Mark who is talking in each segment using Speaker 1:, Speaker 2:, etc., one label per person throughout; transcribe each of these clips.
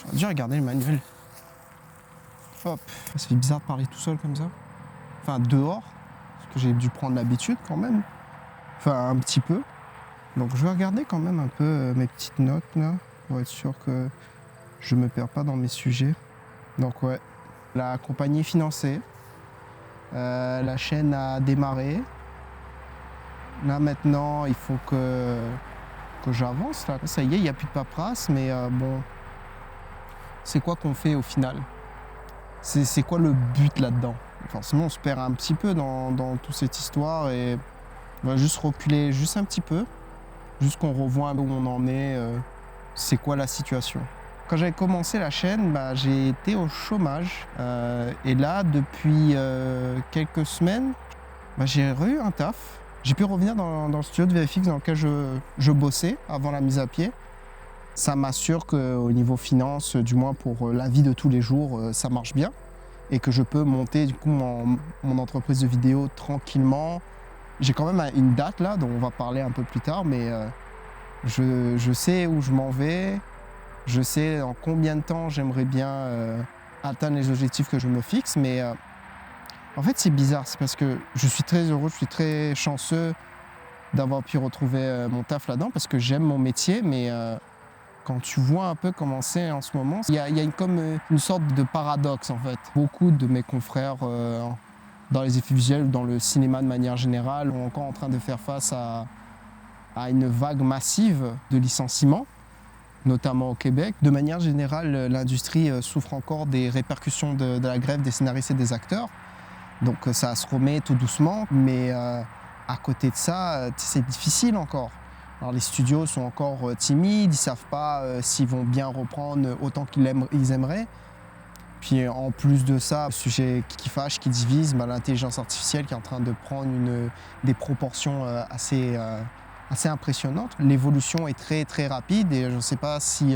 Speaker 1: J'aurais dû regarder le manuel. Hop. Ça fait bizarre de parler tout seul comme ça. Enfin, dehors. Parce que j'ai dû prendre l'habitude quand même. Enfin, un petit peu. Donc je vais regarder quand même un peu mes petites notes là. Pour être sûr que je me perds pas dans mes sujets. Donc ouais. La compagnie est financée. La chaîne a démarré. Là maintenant, il faut que j'avance. Là. Ça y est, il n'y a plus de paperasse, mais bon, c'est quoi qu'on fait au final? C'est quoi le but là-dedans? Forcément, on se perd un petit peu dans toute cette histoire et on va juste reculer juste un petit peu, juste qu'on revoit où on en est, c'est quoi la situation. Quand j'avais commencé la chaîne, j'ai été au chômage et là, depuis quelques semaines, j'ai eu un taf. J'ai pu revenir dans le studio de VFX dans lequel je bossais avant la mise à pied. Ça m'assure qu'au niveau finance, du moins pour la vie de tous les jours, ça marche bien et que je peux monter du coup mon entreprise de vidéo tranquillement. J'ai quand même une date là, dont on va parler un peu plus tard, mais je sais où je m'en vais, je sais en combien de temps j'aimerais bien atteindre les objectifs que je me fixe, mais en fait, c'est bizarre, c'est parce que je suis très heureux, je suis très chanceux d'avoir pu retrouver mon taf là-dedans parce que j'aime mon métier, mais quand tu vois un peu comment c'est en ce moment, il y a comme une sorte de paradoxe en fait. Beaucoup de mes confrères dans les effets visuels ou dans le cinéma de manière générale sont encore en train de faire face à une vague massive de licenciements, notamment au Québec. De manière générale, l'industrie souffre encore des répercussions de la grève des scénaristes et des acteurs. Donc ça se remet tout doucement, mais à côté de ça, c'est difficile encore. Alors les studios sont encore timides, ils ne savent pas s'ils vont bien reprendre autant qu'ils aimeraient. Puis en plus de ça, le sujet qui fâche, qui divise, l'intelligence artificielle qui est en train de prendre des proportions assez impressionnantes. L'évolution est très très rapide et je ne sais pas si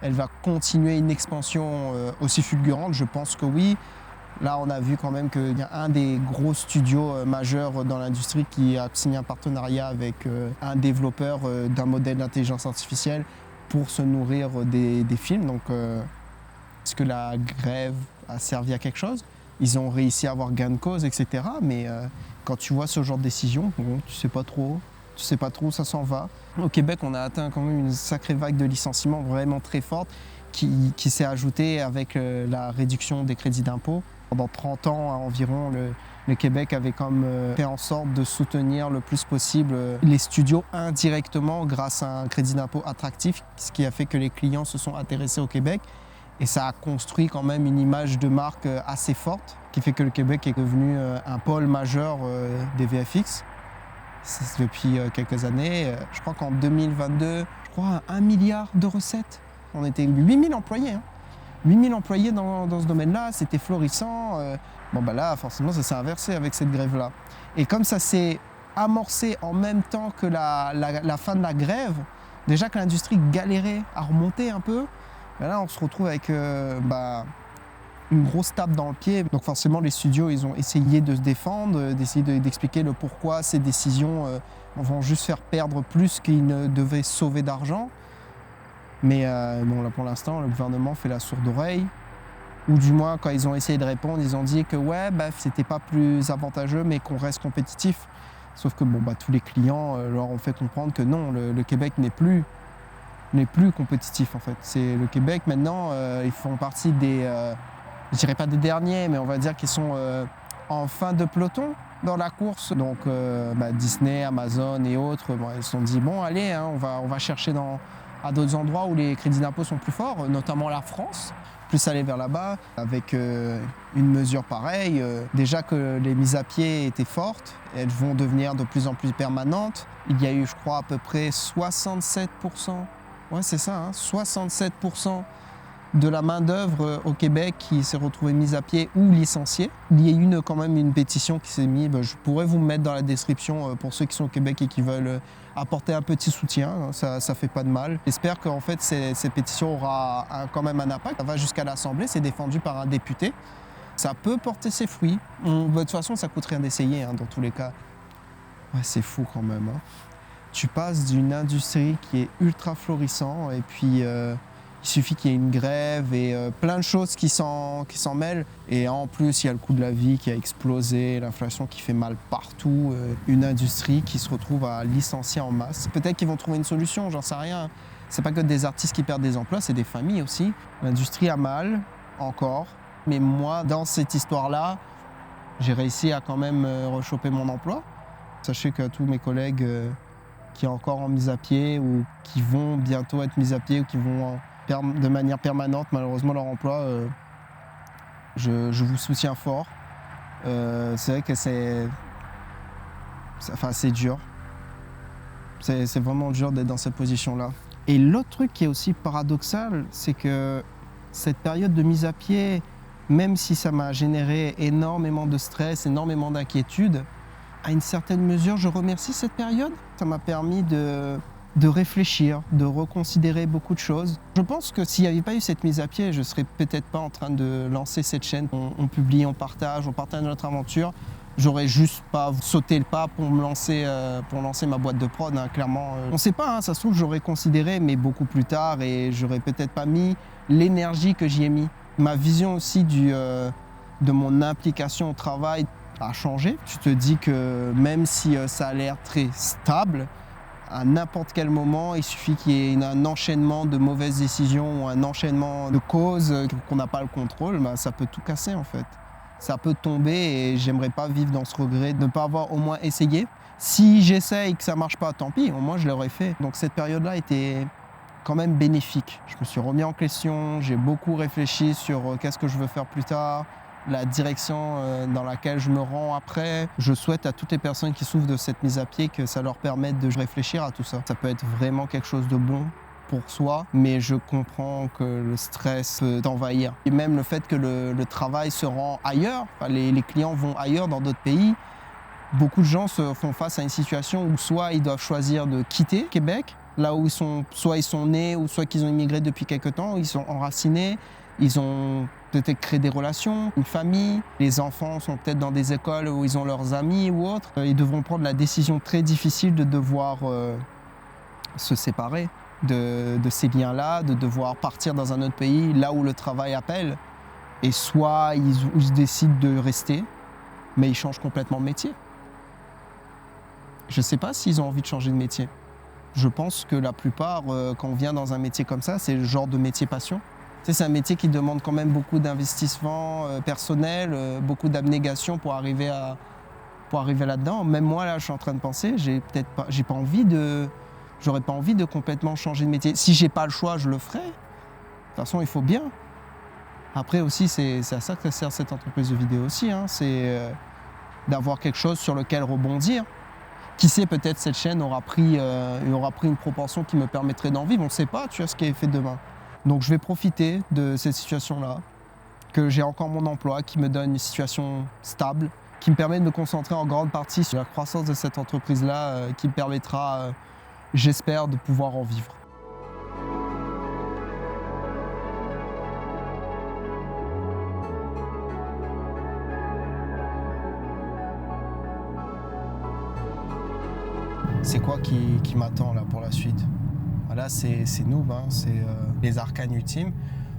Speaker 1: elle va continuer une expansion aussi fulgurante, je pense que oui. Là, on a vu quand même qu'il y a un des gros studios majeurs dans l'industrie qui a signé un partenariat avec un développeur d'un modèle d'intelligence artificielle pour se nourrir des films. Donc, est-ce que la grève a servi à quelque chose? Ils ont réussi à avoir gain de cause, etc. Mais quand tu vois ce genre de décision, bon, tu sais pas trop où ça s'en va. Au Québec, on a atteint quand même une sacrée vague de licenciements vraiment très forte qui s'est ajoutée avec la réduction des crédits d'impôt. Pendant 30 ans environ, le Québec avait comme fait en sorte de soutenir le plus possible les studios indirectement grâce à un crédit d'impôt attractif, ce qui a fait que les clients se sont intéressés au Québec. Et ça a construit quand même une image de marque assez forte, qui fait que le Québec est devenu un pôle majeur des VFX. C'est depuis quelques années. Je crois qu'en 2022, 1 milliard de recettes. On était 8000 employés. 8000 employés dans ce domaine-là, c'était florissant. Là, forcément, ça s'est inversé avec cette grève-là. Et comme ça s'est amorcé en même temps que la fin de la grève, déjà que l'industrie galérait à remonter un peu, là, on se retrouve avec une grosse tape dans le pied. Donc forcément, les studios, ils ont essayé de se défendre, d'essayer d'expliquer le pourquoi ces décisions vont juste faire perdre plus qu'ils ne devaient sauver d'argent. Mais là, pour l'instant, le gouvernement fait la sourde oreille. Ou du moins, quand ils ont essayé de répondre, ils ont dit que c'était pas plus avantageux, mais qu'on reste compétitif. Sauf que tous les clients leur ont fait comprendre que non, le Québec n'est plus compétitif en fait. C'est le Québec maintenant, ils font partie des, je dirais pas des derniers, mais on va dire qu'ils sont en fin de peloton dans la course. Donc Disney, Amazon et autres, ils se sont dit bon allez, on va chercher à d'autres endroits où les crédits d'impôt sont plus forts, notamment la France, plus aller vers là-bas avec une mesure pareille. Déjà que les mises à pied étaient fortes, elles vont devenir de plus en plus permanentes. Il y a eu, je crois, à peu près 67%. Ouais, c'est ça, 67% de la main-d'œuvre au Québec qui s'est retrouvée mise à pied ou licenciée. Il y a eu quand même une pétition qui s'est mise. Je pourrais vous mettre dans la description pour ceux qui sont au Québec et qui veulent apporter un petit soutien. Ça fait pas de mal. J'espère qu'en fait, cette pétition aura quand même un impact. Ça va jusqu'à l'Assemblée, c'est défendu par un député. Ça peut porter ses fruits. De toute façon, ça coûte rien d'essayer, dans tous les cas. Ouais, c'est fou quand même. Tu passes d'une industrie qui est ultra florissante et puis Il suffit qu'il y ait une grève et plein de choses qui s'en mêlent. Et en plus, il y a le coût de la vie qui a explosé, l'inflation qui fait mal partout, une industrie qui se retrouve à licencier en masse. Peut-être qu'ils vont trouver une solution, j'en sais rien. C'est pas que des artistes qui perdent des emplois, c'est des familles aussi. L'industrie a mal, encore. Mais moi, dans cette histoire-là, j'ai réussi à quand même rechoper mon emploi. Sachez que tous mes collègues qui sont encore en mise à pied ou qui vont bientôt être mis à pied ou qui vont de manière permanente, malheureusement, leur emploi, je vous soutiens fort. C'est vrai que c'est dur. C'est vraiment dur d'être dans cette position-là. Et l'autre truc qui est aussi paradoxal, c'est que cette période de mise à pied, même si ça m'a généré énormément de stress, énormément d'inquiétude, à une certaine mesure, je remercie cette période. Ça m'a permis de réfléchir, de reconsidérer beaucoup de choses. Je pense que s'il n'y avait pas eu cette mise à pied, je ne serais peut-être pas en train de lancer cette chaîne. On publie, on partage notre aventure. J'aurais juste pas sauté le pas pour lancer ma boîte de prod, hein, clairement. On ne sait pas, hein, ça se trouve, j'aurais considéré, mais beaucoup plus tard, et j'aurais peut-être pas mis l'énergie que j'y ai mis. Ma vision aussi de mon implication au travail a changé. Tu te dis que même si ça a l'air très stable, à n'importe quel moment, il suffit qu'il y ait un enchaînement de mauvaises décisions ou un enchaînement de causes qu'on n'a pas le contrôle, bah, ça peut tout casser en fait. Ça peut tomber et j'aimerais pas vivre dans ce regret de ne pas avoir au moins essayé. Si j'essaye et que ça marche pas, tant pis, au moins je l'aurais fait. Donc cette période-là était quand même bénéfique. Je me suis remis en question, j'ai beaucoup réfléchi sur qu'est-ce que je veux faire plus tard, la direction dans laquelle je me rends après. Je souhaite à toutes les personnes qui souffrent de cette mise à pied que ça leur permette de réfléchir à tout ça. Ça peut être vraiment quelque chose de bon pour soi, mais je comprends que le stress peut t'envahir. Et même le fait que le travail se rend ailleurs, les clients vont ailleurs dans d'autres pays. Beaucoup de gens se font face à une situation où soit ils doivent choisir de quitter Québec, là où soit ils sont nés, ou soit qu'ils ont immigré depuis quelque temps, ils sont enracinés, ils ont peut-être créé des relations, une famille. Les enfants sont peut-être dans des écoles où ils ont leurs amis ou autres. Ils devront prendre la décision très difficile de devoir se séparer de ces liens-là, de devoir partir dans un autre pays, là où le travail appelle. Et soit ils décident de rester, mais ils changent complètement de métier. Je ne sais pas s'ils ont envie de changer de métier. Je pense que la plupart, quand on vient dans un métier comme ça, c'est le genre de métier passion. Tu sais, c'est un métier qui demande quand même beaucoup d'investissement personnel, beaucoup d'abnégation pour arriver là-dedans. Même moi, là, je suis en train de penser, j'aurais pas envie de complètement changer de métier. Si j'ai pas le choix, je le ferai. De toute façon, il faut bien. Après aussi, c'est à ça que sert cette entreprise de vidéo aussi, hein. C'est d'avoir quelque chose sur lequel rebondir. Qui sait, peut-être cette chaîne aura pris une proportion qui me permettrait d'en vivre. On ne sait pas, tu vois, ce qui est fait demain. Donc je vais profiter de cette situation-là, que j'ai encore mon emploi, qui me donne une situation stable, qui me permet de me concentrer en grande partie sur la croissance de cette entreprise-là, qui me permettra, j'espère, de pouvoir en vivre. C'est quoi qui m'attend là pour la suite? Là, c'est Noob, hein, c'est les Arcanes Ultimes.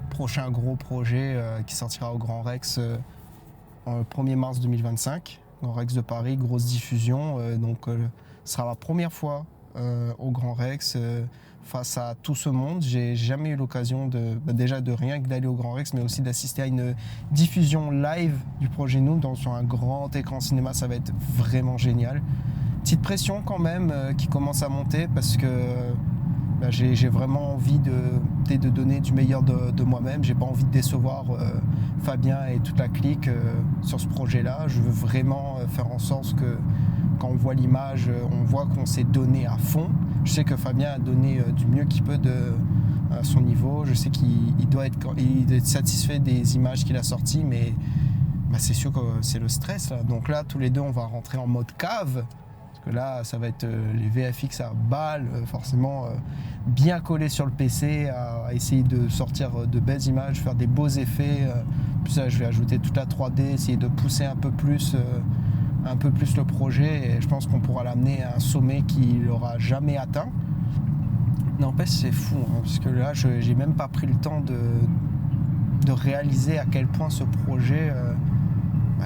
Speaker 1: Prochain gros projet qui sortira au Grand Rex le 1er mars 2025. Grand Rex de Paris, grosse diffusion. Ce sera la première fois au Grand Rex face à tout ce monde. J'ai jamais eu l'occasion déjà de rien que d'aller au Grand Rex, mais aussi d'assister à une diffusion live du projet Noob donc sur un grand écran cinéma. Ça va être vraiment génial. Petite pression quand même qui commence à monter parce que j'ai vraiment envie de donner du meilleur de moi-même. J'ai pas envie de décevoir Fabien et toute la clique sur ce projet-là. Je veux vraiment faire en sorte que quand on voit l'image, on voit qu'on s'est donné à fond. Je sais que Fabien a donné du mieux qu'il peut à son niveau. Je sais qu'il doit être satisfait des images qu'il a sorties, mais c'est sûr que c'est le stress là. Donc là, tous les deux, on va rentrer en mode cave. Que là, ça va être les VFX à balles, forcément bien collés sur le PC, à essayer de sortir de belles images, faire des beaux effets. Puis ça, je vais ajouter toute la 3D, essayer de pousser un peu plus le projet. Et je pense qu'on pourra l'amener à un sommet qu'il n'aura jamais atteint. N'empêche, c'est fou, hein, parce que là, j'ai même pas pris le temps de réaliser à quel point ce projet,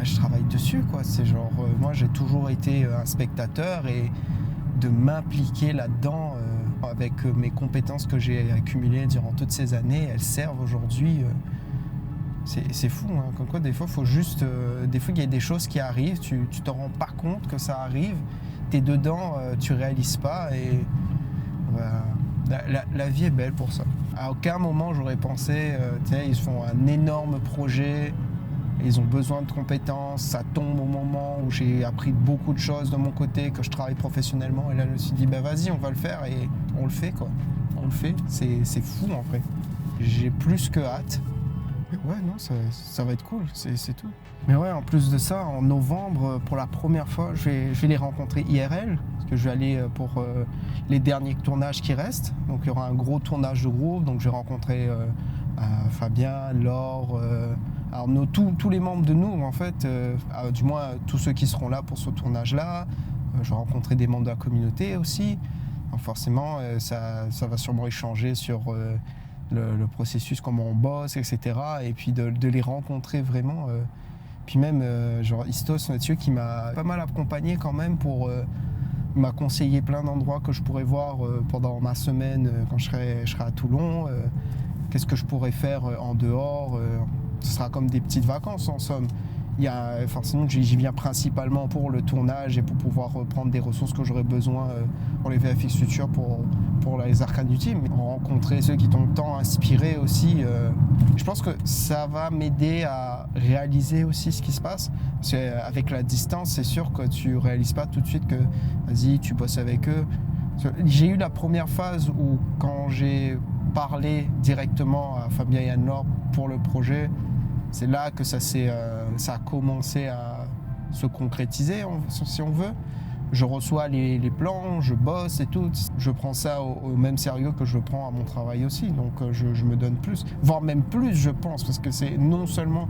Speaker 1: je travaille dessus, quoi. C'est genre, moi, j'ai toujours été un spectateur et de m'impliquer là-dedans avec mes compétences que j'ai accumulées durant toutes ces années, elles servent aujourd'hui. C'est fou, hein. Comme quoi des fois, faut juste, des fois il y a des choses qui arrivent, tu te rends pas compte que ça arrive, t'es dedans, tu réalises pas et la vie est belle pour ça. À aucun moment j'aurais pensé, ils font un énorme projet, ils ont besoin de compétences, ça tombe au moment où j'ai appris beaucoup de choses de mon côté, que je travaille professionnellement et là je me suis dit vas-y on va le faire et on le fait quoi. On le fait, c'est fou en vrai. J'ai plus que hâte. Ouais, non, ça va être cool, c'est tout. Mais ouais, en plus de ça, en novembre, pour la première fois, je vais les rencontrer IRL, parce que je vais aller pour les derniers tournages qui restent. Donc il y aura un gros tournage de groupe, donc je vais rencontrer Fabien, Laure, Arnaud, tous les membres de nous, en fait, du moins tous ceux qui seront là pour ce tournage-là. Je vais rencontrer des membres de la communauté aussi. Donc forcément, ça va sûrement échanger sur... le processus, comment on bosse, etc. Et puis de les rencontrer vraiment. Puis même, genre Istos Mathieu qui m'a pas mal accompagné quand même pour m'a conseillé plein d'endroits que je pourrais voir pendant ma semaine quand je serai à Toulon. Qu'est-ce que je pourrais faire en dehors. Ce sera comme des petites vacances en somme. Il y a forcément j'y viens principalement pour le tournage et pour pouvoir prendre des ressources que j'aurais besoin pour les VFX futurs pour les arcades du team. Rencontrer ceux qui t'ont tant inspiré aussi. Je pense que ça va m'aider à réaliser aussi ce qui se passe. Parce qu'avec la distance, c'est sûr que tu réalises pas tout de suite que vas-y, tu bosses avec eux. J'ai eu la première phase où quand j'ai parlé directement à Fabien et Anne-Laure pour le projet, c'est là que ça a commencé à se concrétiser, si on veut. Je reçois les plans, je bosse et tout. Je prends ça au même sérieux que je prends à mon travail aussi. Donc je me donne plus, voire même plus, je pense, parce que c'est non seulement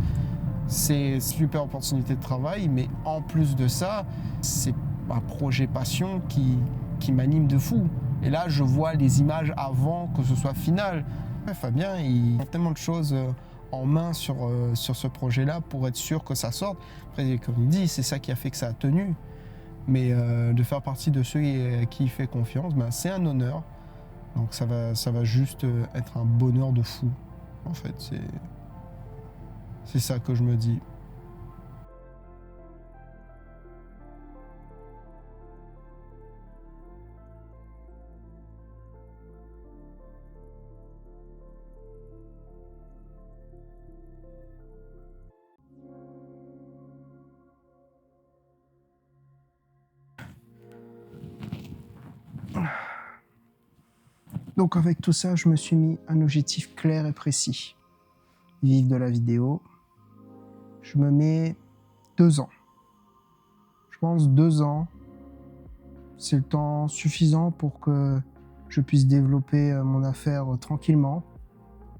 Speaker 1: c'est super opportunité de travail, mais en plus de ça, c'est un projet passion qui m'anime de fou. Et là, je vois les images avant que ce soit final. Ouais, Fabien, il a tellement de choses en main sur ce projet-là pour être sûr que ça sorte. Après, comme il dit, c'est ça qui a fait que ça a tenu. Mais de faire partie de ceux qui il fait confiance, c'est un honneur. Donc ça va juste être un bonheur de fou. En fait, c'est ça que je me dis. Donc avec tout ça, je me suis mis un objectif clair et précis. Vivre de la vidéo. Je me mets 2 ans. Je pense 2 ans, c'est le temps suffisant pour que je puisse développer mon affaire tranquillement.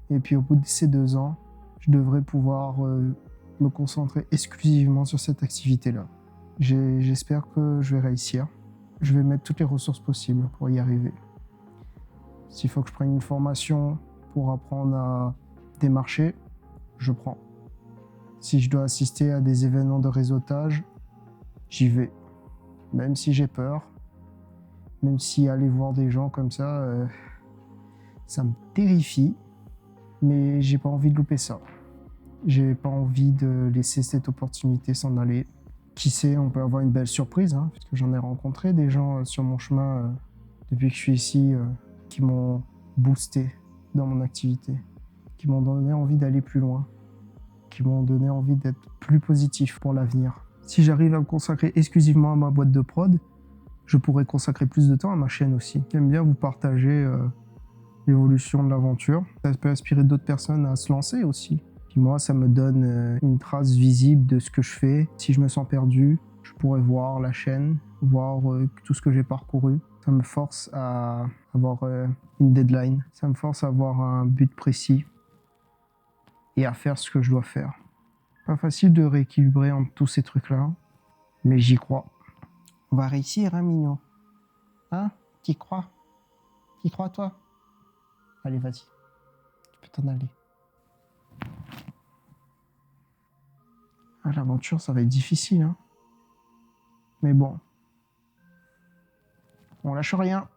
Speaker 1: Et puis au bout de ces 2 ans, je devrais pouvoir me concentrer exclusivement sur cette activité-là. J'espère que je vais réussir. Je vais mettre toutes les ressources possibles pour y arriver. S'il faut que je prenne une formation pour apprendre à démarcher, je prends. Si je dois assister à des événements de réseautage, j'y vais. Même si j'ai peur, même si aller voir des gens comme ça, ça me terrifie, mais j'ai pas envie de louper ça. J'ai pas envie de laisser cette opportunité s'en aller. Qui sait, on peut avoir une belle surprise, hein, parce que j'en ai rencontré des gens sur mon chemin depuis que je suis ici qui m'ont boosté dans mon activité, qui m'ont donné envie d'aller plus loin, qui m'ont donné envie d'être plus positif pour l'avenir. Si j'arrive à me consacrer exclusivement à ma boîte de prod, je pourrais consacrer plus de temps à ma chaîne aussi. J'aime bien vous partager l'évolution de l'aventure. Ça peut inspirer d'autres personnes à se lancer aussi. Puis moi, ça me donne une trace visible de ce que je fais. Si je me sens perdu, je pourrais voir la chaîne, voir tout ce que j'ai parcouru. Ça me force à avoir une deadline. Ça me force à avoir un but précis et à faire ce que je dois faire. Pas facile de rééquilibrer entre tous ces trucs-là, mais j'y crois. On va réussir, hein, mignon? Hein? T'y crois? T'y crois, toi? Allez, vas-y. Tu peux t'en aller. Ah, l'aventure, ça va être difficile, hein. Mais bon. On lâche rien.